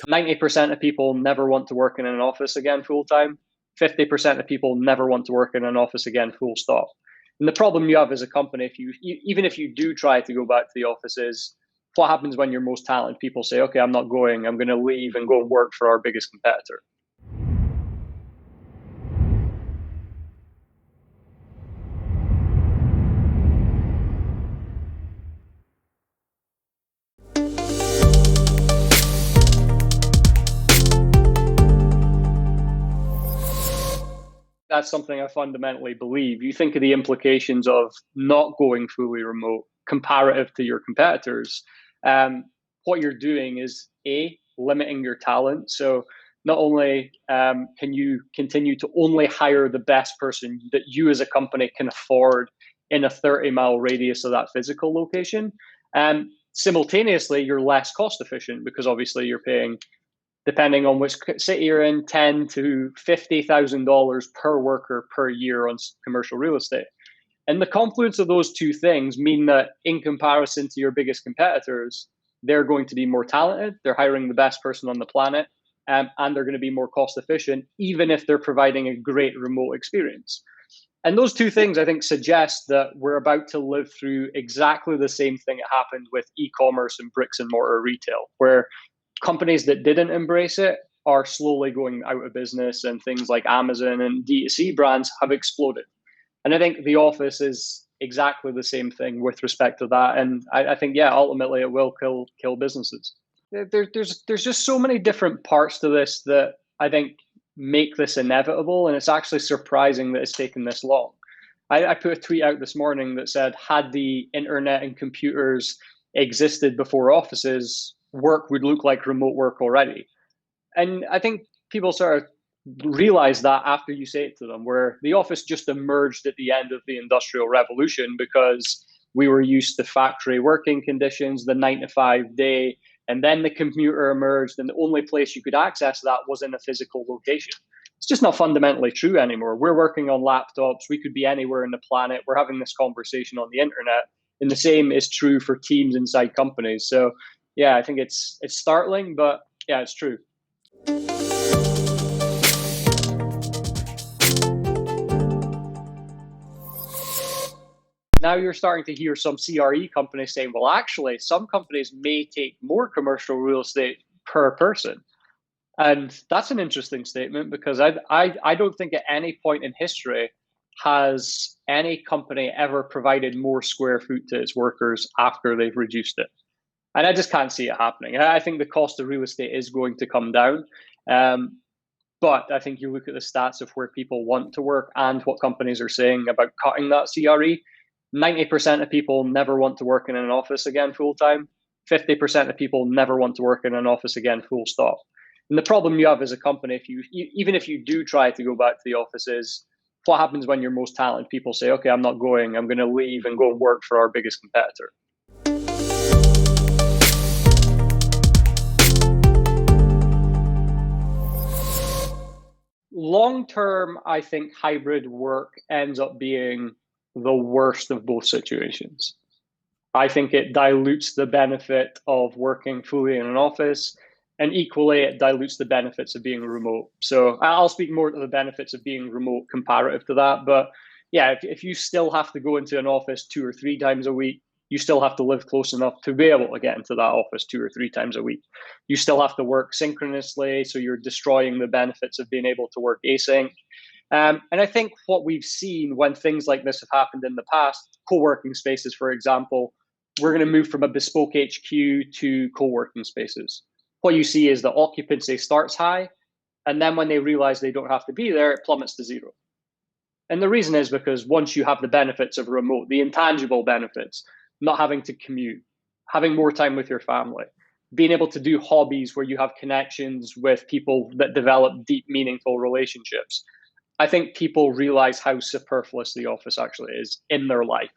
90% of people never want to work in an office again full time. 50% of people never want to work in an office again, full stop. And the problem you have as a company, if even if you do try to go back to the office, is what happens when your most talented people say, okay, I'm not going, I'm going to leave and go and work for our biggest competitor. That's something I fundamentally believe. You think of the implications of not going fully remote comparative to your competitors. Um, what you're doing is limiting your talent. So not only can you continue to only hire the best person that you as a company can afford in a 30-mile radius of that physical location, simultaneously you're less cost efficient because obviously you're paying, depending on which city you're in, $10,000 to $50,000 per worker per year on commercial real estate. And the confluence of those two things mean that in comparison to your biggest competitors, they're going to be more talented, they're hiring the best person on the planet, and they're going to be more cost efficient, even if they're providing a great remote experience. And those two things, I think, suggest that we're about to live through exactly the same thing that happened with e-commerce and bricks and mortar retail, where companies that didn't embrace it are slowly going out of business, and things like Amazon and D2C brands have exploded. And I think the office is exactly the same thing with respect to that. And I think, yeah, ultimately it will kill businesses. There's just so many different parts to this that I think make this inevitable, and it's actually surprising that it's taken this long. I put a tweet out this morning that said, had the internet and computers existed before offices, work would look like remote work already. And I think people sort of realize that after you say it to them, where the office just emerged at the end of the Industrial Revolution because we were used to factory working conditions, the 9 to 5 day, and then the computer emerged, and the only place you could access that was in a physical location. It's just not fundamentally true anymore. We're working on laptops. We could be anywhere in the planet. We're having this conversation on the internet. And the same is true for teams inside companies. So, yeah, I think it's startling, but yeah, it's true. Now you're starting to hear some CRE companies saying, well, actually, some companies may take more commercial real estate per person. And that's an interesting statement because I don't think at any point in history has any company ever provided more square foot to its workers after they've reduced it. And I just can't see it happening. I think the cost of real estate is going to come down. Um, but I think you look at the stats of where people want to work and what companies are saying about cutting that CRE. 90% of people never want to work in an office again full time. 50% of people never want to work in an office again, full stop. And the problem you have as a company, if even if you do try to go back to the office, is what happens when your most talented people say, okay, I'm not going, I'm going to leave and go and work for our biggest competitor. Long term, I think hybrid work ends up being the worst of both situations. I think it dilutes the benefit of working fully in an office, and equally, it dilutes the benefits of being remote. So I'll speak more to the benefits of being remote comparative to that. But yeah, if you still have to go into an office 2 or 3 times a week, you still have to live close enough to be able to get into that office 2 or 3 times a week. You still have to work synchronously, so you're destroying the benefits of being able to work async. And I think what we've seen when things like this have happened in the past, co-working spaces, for example, we're going to move from a bespoke HQ to co-working spaces. What you see is the occupancy starts high, and then when they realize they don't have to be there, it plummets to zero. And the reason is because once you have the benefits of remote, the intangible benefits, not having to commute, having more time with your family, being able to do hobbies where you have connections with people that develop deep, meaningful relationships, I think people realize how superfluous the office actually is in their life.